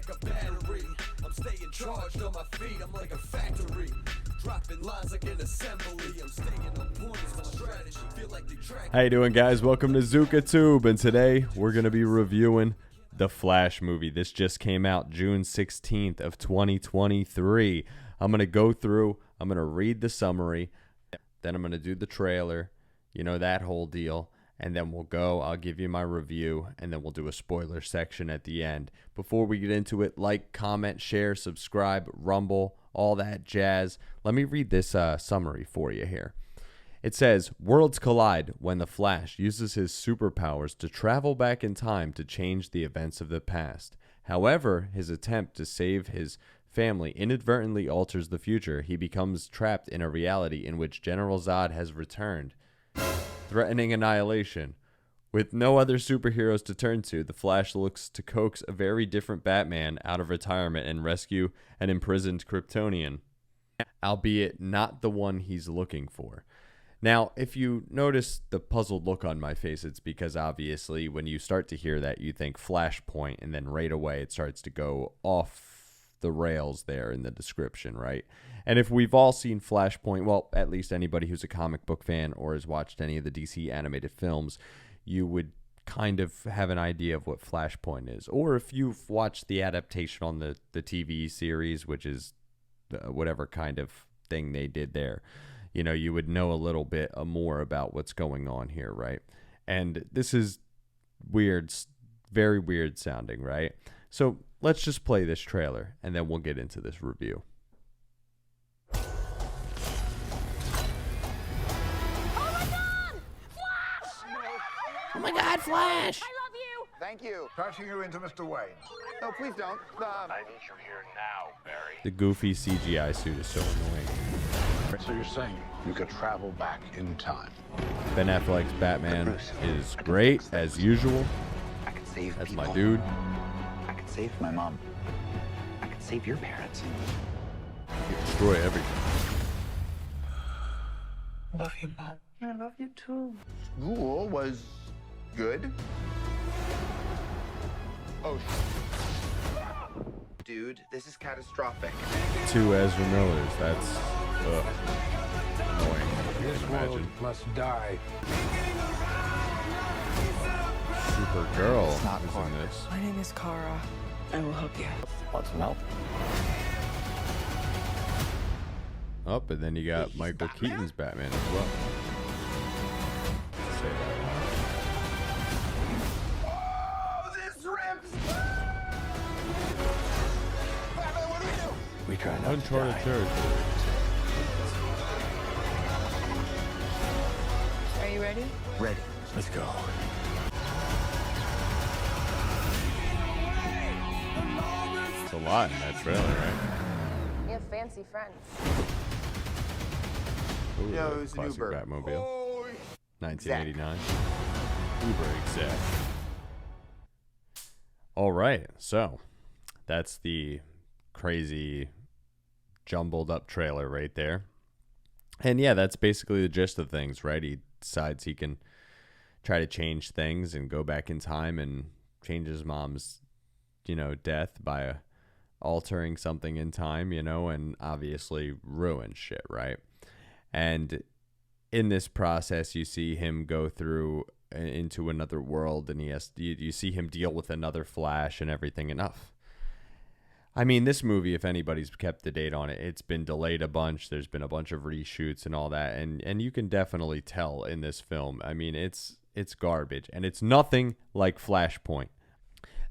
like a battery. I'm staying charged on my feet, I'm like a factory. Dropping lines like an assembly. I'm staying on point, it's my strategy. Feel like they track. How you doing, guys? Welcome to ZukaTube, and today we're going to be reviewing the Flash movie. This just came out June 16th of 2023. I'm going to go through, I'm going to read the summary, then I'm going to do the trailer, that whole deal, and then I'll give you my review, and then we'll do a spoiler section at the end. Before we get into it, like, comment, share, subscribe, rumble, all that jazz. Let me read this summary for you here. It says, worlds collide when the Flash uses his superpowers to travel back in time to change the events of the past. However, his attempt to save his family inadvertently alters the future. He becomes trapped in a reality in which General Zod has returned, threatening annihilation. With no other superheroes to turn to, the Flash looks to coax a very different Batman out of retirement and rescue an imprisoned Kryptonian, albeit not the one he's looking for. Now, if you notice the puzzled look on my face, it's because obviously when you start to hear that, you think Flashpoint, and then right away it starts to go off the rails there in the description, right? And if we've all seen Flashpoint, well, at least anybody who's a comic book fan or has watched any of the DC animated films, you would kind of have an idea of what Flashpoint is. Or if you've watched the adaptation on the TV series, which is whatever kind of thing they did there, you would know a little bit more about what's going on here, right? And this is weird, very weird sounding, right? So let's just play this trailer, and then we'll get into this review. Oh my God! Flash! Oh my God, Flash! I love you! Thank you. Passing you into Mr. Wayne. No, please don't. I need you here now, Barry. The goofy CGI suit is so annoying. So you're saying you could travel back in time? Ben Affleck's Batman is great, as usual. I could save That's people. my dude. I could save my mom. I could save your parents. You destroy everything. Love you, Mom. I love you too. School was good. Oh, dude, this is catastrophic. Two Ezra Millers. That's annoying. This world Imagine. must die. Supergirl It's not is hard. in this. My name is Kara. I will help you. Want some help? Oh, but then you got Michael Keaton's Batman as well. Say that. Oh, this rips! Batman, what do we do? We try not to Uncharted die. territory. Are you ready? Ready. Let's go. It's a lot in that trailer, right? You have fancy friends. Ooh, No, it was an classic Uber. Batmobile. Oh, 1989. Uber exec. All right, so that's the crazy jumbled up trailer right there. And yeah, that's basically the gist of things, right? He decides he can try to change things and go back in time and change his mom's, death by altering something in time, and obviously ruin shit, right? And in this process, you see him go through into another world, and you see him deal with another Flash and everything. Enough. I mean, this movie, if anybody's kept the date on it, it's been delayed a bunch. There's been a bunch of reshoots and all that, and you can definitely tell in this film. I mean, it's garbage, and it's nothing like Flashpoint.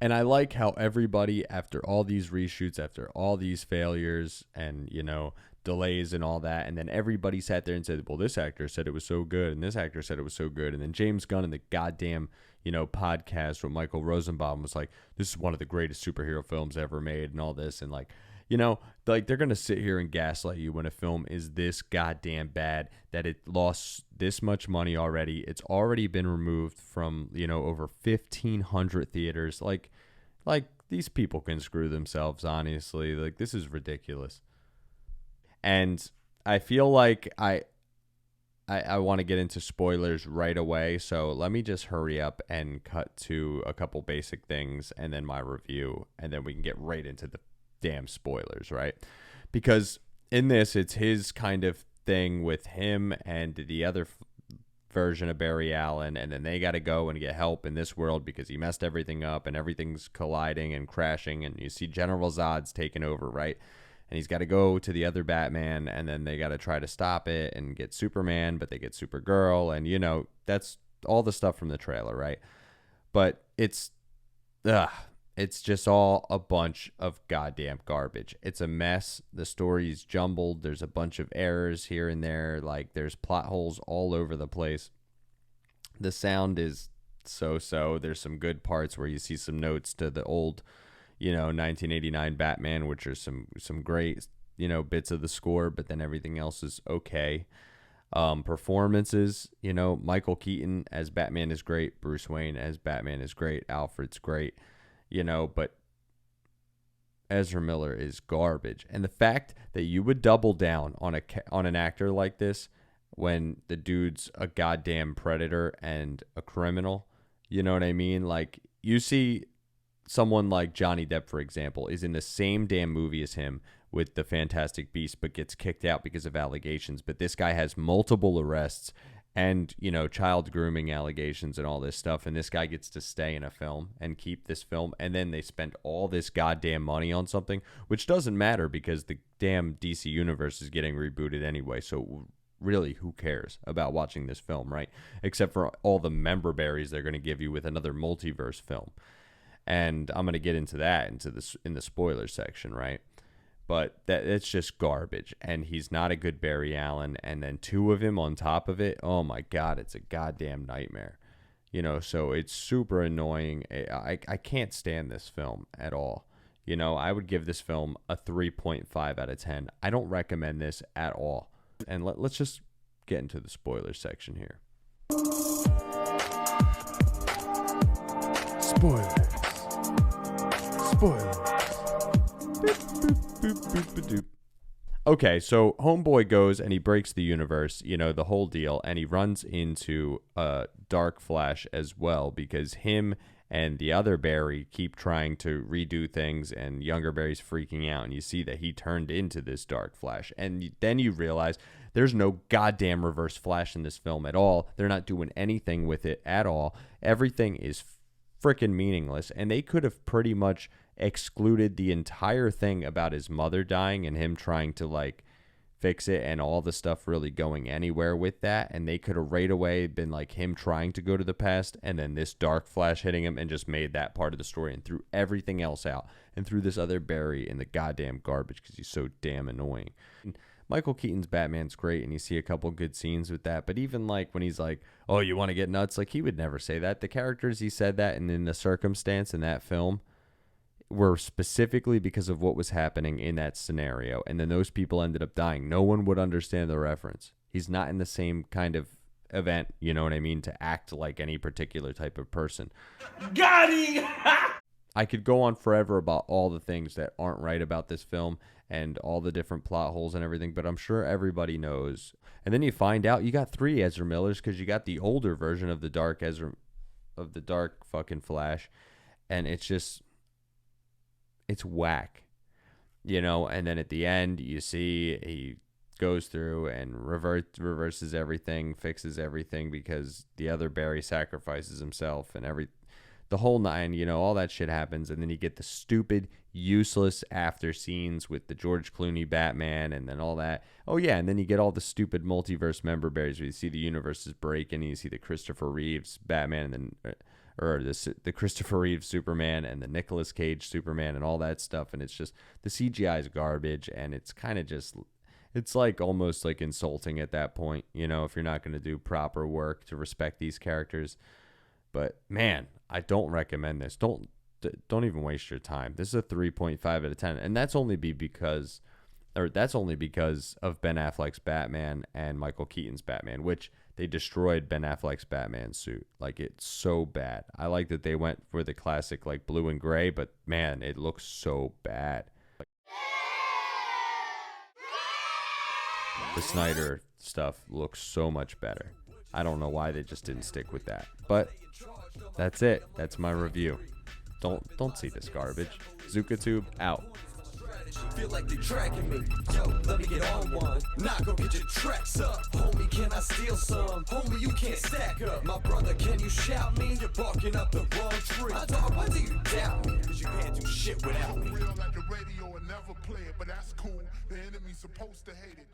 And I like how everybody, after all these reshoots, after all these failures, and delays and all that, and then everybody sat there and said, well, this actor said it was so good, and this actor said it was so good, and then James Gunn in the goddamn podcast with Michael Rosenbaum was like, this is one of the greatest superhero films ever made, and all this, and they're gonna sit here and gaslight you when a film is this goddamn bad, that it lost this much money already. It's already been removed from over 1,500 theaters. Like these people can screw themselves, honestly. Like, this is ridiculous. And I feel like I want to get into spoilers right away, so let me just hurry up and cut to a couple basic things and then my review, and then we can get right into the damn spoilers, right? Because in this, it's his kind of thing with him and the other version of Barry Allen, and then they got to go and get help in this world because he messed everything up and everything's colliding and crashing, and you see General Zod's taking over, right? And he's got to go to the other Batman, and then they got to try to stop it and get Superman, but they get Supergirl, and, you know, that's all the stuff from the trailer, right? But it's just all a bunch of goddamn garbage. It's a mess. The story's jumbled. There's a bunch of errors here and there. Like, there's plot holes all over the place. The sound is so-so. There's some good parts where you see some notes to the old, 1989 Batman, which are some great, bits of the score, but then everything else is okay. Performances, Michael Keaton as Batman is great. Bruce Wayne as Batman is great. Alfred's great, but Ezra Miller is garbage. And the fact that you would double down on an actor like this when the dude's a goddamn predator and a criminal, you know what I mean? Like, you see someone like Johnny Depp, for example, is in the same damn movie as him with the Fantastic Beast, but gets kicked out because of allegations. But this guy has multiple arrests and, child grooming allegations and all this stuff. And this guy gets to stay in a film and keep this film. And then they spend all this goddamn money on something, which doesn't matter because the damn DC universe is getting rebooted anyway. So really, who cares about watching this film, right? Except for all the member berries they're going to give you with another multiverse film. And I'm going to get into that in the spoiler section, right? But it's just garbage. And he's not a good Barry Allen. And then two of him on top of it, oh my God, it's a goddamn nightmare. So it's super annoying. I can't stand this film at all. I would give this film a 3.5 out of 10. I don't recommend this at all. And let's just get into the spoiler section here. Spoilers. Okay, so Homeboy goes and he breaks the universe, the whole deal, and he runs into Dark Flash as well because him and the other Barry keep trying to redo things, and younger Barry's freaking out, and you see that he turned into this Dark Flash, and then you realize there's no goddamn Reverse Flash in this film at all. They're not doing anything with it at all. Everything is freaking meaningless, and they could have pretty much excluded the entire thing about his mother dying and him trying to fix it and all the stuff really going anywhere with that, and they could have right away been him trying to go to the past and then this Dark Flash hitting him and just made that part of the story and threw everything else out and threw this other Barry in the goddamn garbage because he's so damn annoying. Michael Keaton's Batman's great, and you see a couple good scenes with that, but even when he's like, oh, you want to get nuts, he would never say that. The characters he said that and in the circumstance in that film were specifically because of what was happening in that scenario, and then those people ended up dying. No one would understand the reference. He's not in the same kind of event, you know what I mean, to act like any particular type of person. Got him! I could go on forever about all the things that aren't right about this film and all the different plot holes and everything, but I'm sure everybody knows. And then you find out you got three Ezra Millers because you got the older version of the dark fucking Flash, and it's whack, and then at the end you see he goes through and reverses everything, fixes everything because the other Barry sacrifices himself and the whole nine, all that shit happens, and then you get the stupid, useless after scenes with the George Clooney Batman and then all that. Oh yeah, and then you get all the stupid multiverse member berries where you see the universes break and you see the Christopher Reeves Batman and then the Christopher Reeve Superman and the Nicolas Cage Superman and all that stuff, and it's just the CGI is garbage, and it's kind of just it's almost insulting at that point, if you're not going to do proper work to respect these characters. But man, I don't recommend this. Don't even waste your time. This is a 3.5 out of 10, and that's only because of Ben Affleck's Batman and Michael Keaton's Batman, which they destroyed Ben Affleck's Batman suit. It's so bad. I like that they went for the classic blue and gray, but man, it looks so bad. The Snyder stuff looks so much better. I don't know why they just didn't stick with that. But that's it. That's my review. Don't see this garbage. ZukaTube out. Feel like they tracking me. Yo, let me get on one. Nah, go get your tracks up. Homie, can I steal some? Homie, you can't stack up. My brother, can you shout me? You're barking up the wrong tree. My dog, why do you doubt me? Cause you can't do shit without me. Real like the radio and never play it, but that's cool. The enemy's supposed to hate it.